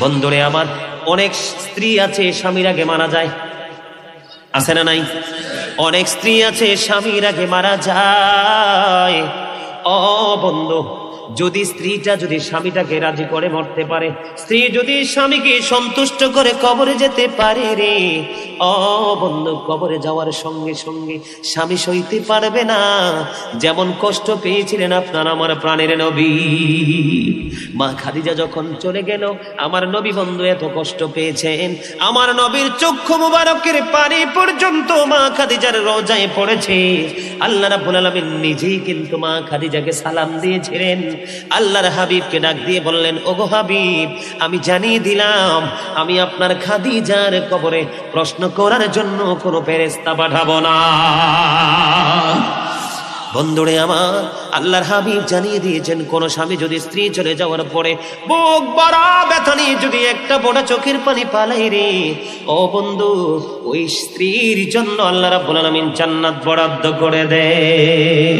বন্ধুরে আমার, অনেক স্ত্রী আছে স্বামীর আগে মারা যায়, আছে না নাই? অনেক স্ত্রী আছে স্বামীর আগে মারা যায়। ও বন্ধু, যদি স্ত্রীটা যদি স্বামীটাকে রাজি করে মরতে পারে, স্ত্রী যদি স্বামীকে সন্তুষ্ট করে কবরে যেতে পারে রে, ও বন্ধু, কবরে যাওয়ার সঙ্গে সঙ্গে স্বামী সইতে পারবে না যেমন কষ্ট পেয়েছিলেন আপনার আমার প্রাণের নবী। মা খাদিজা যখন চলে গেল, আমার নবী বন্ধু এত কষ্ট পেয়েছেন, আমার নবীর চক্ষু মুবারকের পানি পর্যন্ত মা খাদিজার রোজায় পড়েছে। আল্লাহ রাব্বুল আলামিন নিজেই কিন্তু মা খাদিজাকে সালাম দিয়েছিলেন। আল্লাহর হাবিবকে ডাক দিয়ে বললেন, ওগো হাবিব, আমি জানিয়ে দিলাম আমি আপনার খাদিজার কবরে প্রশ্ন করার জন্য কোনো ফেরেশতা পাঠাবো না। বন্ধুরে আমার, আল্লাহর হাবিব জানিয়ে দিয়েছেন, কোন স্বামী যদি স্ত্রী চলে যাওয়ার পরে বুক ভরা ব্যথা নিয়ে যদি একটা বড় চোখের পানি পালাই রে, ও বন্ধু, ওই স্ত্রীর জন্য আল্লাহ রাব্বুল আলামিন জান্নাত বরাদ্দ করে দেয়।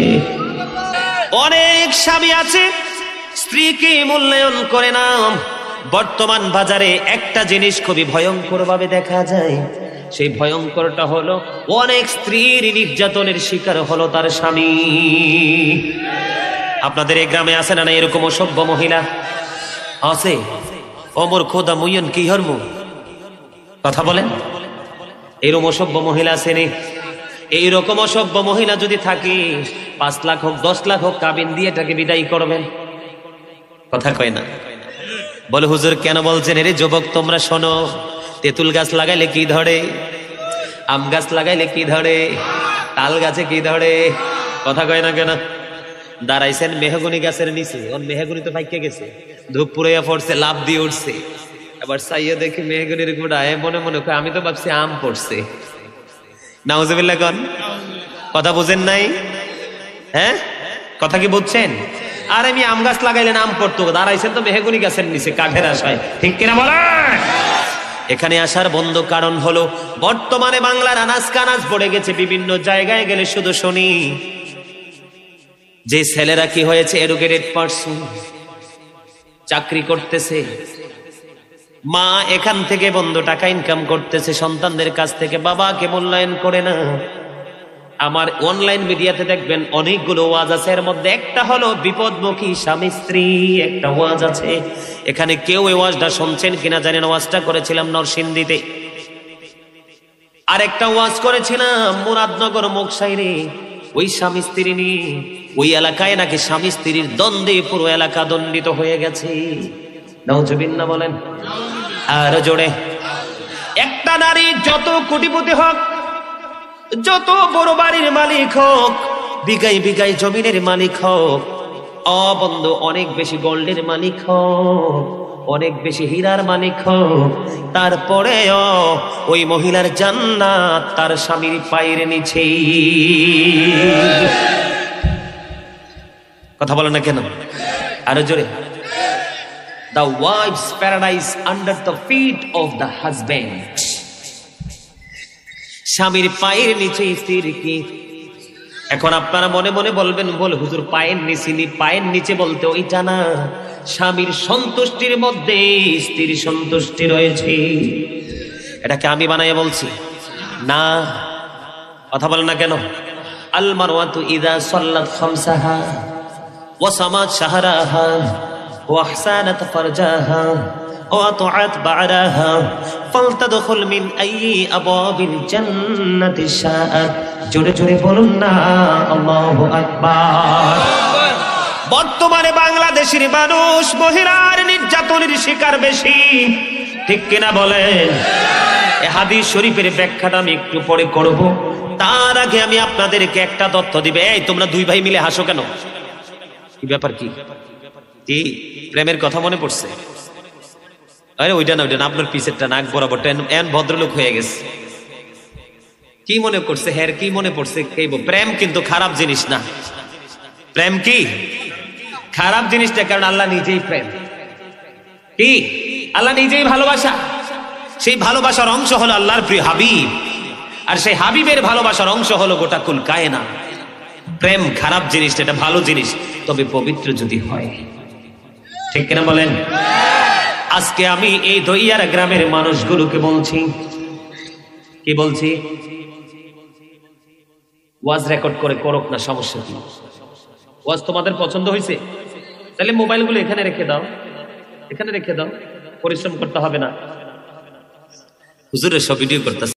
অনেক স্বামী আছে স্ত্রীকে মূল্যায়ন করে না। বর্তমান বাজারে একটা জিনিস খুবই ভয়ঙ্কর ভাবে দেখা যায়, সেই ভয়ঙ্করটা হলো অনেক স্ত্রীর নির্যাতনের শিকার হলো তার স্বামী। আপনাদের এই গ্রামে আছে না এরকম অসভ্য মহিলা? আছে। ওমর খোদা মুইয়ন কি হরমু, কথা বলেন। এরকম অসভ্য মহিলা আছে নি? এইরকম অসভ্য মহিলা যদি থাকে, 5 লাখ হোক 10 লাখ হোক কাবিন দিয়ে এটাকে বিদায় করবেন। কথা কয় না? বলে হুজুর কেন বলছেন? এরে যুবক তোমরা শোনো, তেঁতুল গাছ লাগাইলে কি ধরে, আম গাছ লাগাইলে কি ধরে, তাল গাছে কি ধরে? কথা কয় না কেন? দাঁড়াইছেন মেহগনি গাছের নিচে, ওর মেহগনি তো পাইকে গেছে, ধূপ পুড়াইয়া পড়ছে, লাভ দিয়ে উঠছে। এবার চাইয়া দেখি মেহগনির গোড়ায় মনে মনে কয় আমি তো ভাবছি আম পড়ছে। নাউজুবিল্লাহ কোন? কথা বুঝেন নাই? হ্যাঁ, কথা কি বুঝছেন? আর আমি আম গাছ লাগাইলেন আম পড়তো, দাঁড়াইছেন তো মেহগনি গাছের নিচে কাঠের আশায়, ঠিক কিনা বলেন? এখানে আসার বন্ধ কারণ হলো বর্তমানে বাংলার আনাজ কানাজ পড়ে গেছে, বিভিন্ন জায়গায় গেলে শুধু শুনি যে ছেলেরা কি হয়েছে, এডুকেটেড পারসন, চাকরি করতেছে, মা এখান থেকে বন্ধ টাকা ইনকাম করতেছে সন্তানদের কাছ থেকে, বাবাকে মূল্যায়ন করে না। আমার অনলাইন মিডিয়াতে দেখবেন অনেকগুলো ওয়াজ আছে, এর মধ্যে একটা হলো বিপদমুখী স্বামী স্ত্রী, একটা ওয়াজ আছে। এখানে কেউ এই ওয়াজটা শুনছেন কিনা জানেন? ওয়াজটা করেছিলাম নরসিংদীতে, আর একটা ওয়াজ করেছিলাম মুরাদনগর মুকসাইরে। ওই স্বামী স্ত্রী নিয়ে ওই এলাকায় নাকি স্বামী স্ত্রীর দ্বন্দ্বে পুরো এলাকা দণ্ডিত হয়ে গেছে। নাউজুবিল্লাহ বলেন আর জোরে। একটা নারী যত কোটিপতি হোক, যত বড় বাড়ির মালিক হোক, বিঘায় বিঘায় জমিনের মালিক হোক, বন্ধু অনেক বেশি গোল্ডের মালিক হোক, অনেক বেশি হীরার মালিক হোক, তারপরেও ওই মহিলার জান্নাত তার স্বামীর পায়ের নিচে। কথা বলেন না কেন? আরো জোরে। The wife's paradise under the feet of the husband. স্বামীর পায়ের নিচে স্ত্রীর কি? এখন আপনারা মনে মনে বলবেন, বল হুজুর পায়ের নিচে পায়ের নিচে বলতে ওইটা না, স্বামীর সন্তুষ্টির মধ্যে স্ত্রীর সন্তুষ্টি রয়েছে। এটাকে আমি বানাইয়া বলছি না? কথা বলেন না কেন? আল মারওয়াতু ইযা সাল্লাত খামসাহা ওয়া সামাত শাহরাহা ওয়া আহসানাত ফারজাহা ওয়া আতাআত বা'রাহা ফালতাদখুল মিন আইয়ি আবাবিল জান্নাতি শাআত। জোরে জোরে বলুন না আল্লাহু আকবার। বর্তমানে বাংলাদেশের মানুষ মহিলার নির্যাতনের শিকার বেশি, ঠিক কিনা বলেন? এই হাদিস শরীফের ব্যাখ্যাটা আমি একটু পরে করব, তার আগে আমি আপনাদেরকে একটা তথ্য দিবে। এই তোমরা দুই ভাই মিলে হাসো কেন? কি ব্যাপার? কি কি প্রেমের কথা মনে পড়ছে? আরে ওইটা না, ওইটা না, আপনার পিছেরটা নাক বরাবর এন ভদ্রলোক হয়ে গেছে। কি মনে করছে? হ্যাঁ কি মনে পড়ছে? প্রেম কিন্তু খারাপ জিনিস না। প্রেম কি খারাপ জিনিসটা? কারণ আল্লাহ নিজেই প্রেম। কি? আল্লাহ নিজেই ভালোবাসা। সেই ভালোবাসার অংশ হলো আল্লাহর প্রিয় হাবিব, আর সেই হাবিবের ভালোবাসার অংশ হলো গোটা কুল কায়নাত। প্রেম খারাপ জিনিস, এটা ভালো জিনিস, তবে পবিত্র যদি হয়, ঠিক কিনা বলেন? আজকে আমি এই দইয়ার গ্রামের মানুষগুলোকে বলছি, কি বলছি, ওয়াজ রেকর্ড করে করুক না, সমস্যা কি? ওয়াজ তোমাদের পছন্দ হয়েছে? তাহলে মোবাইলগুলো এখানে রেখে দাও, এখানে রেখে দাও, পরিশ্রম করতে হবে না। হুজুরের সব ভিডিও করতেছে।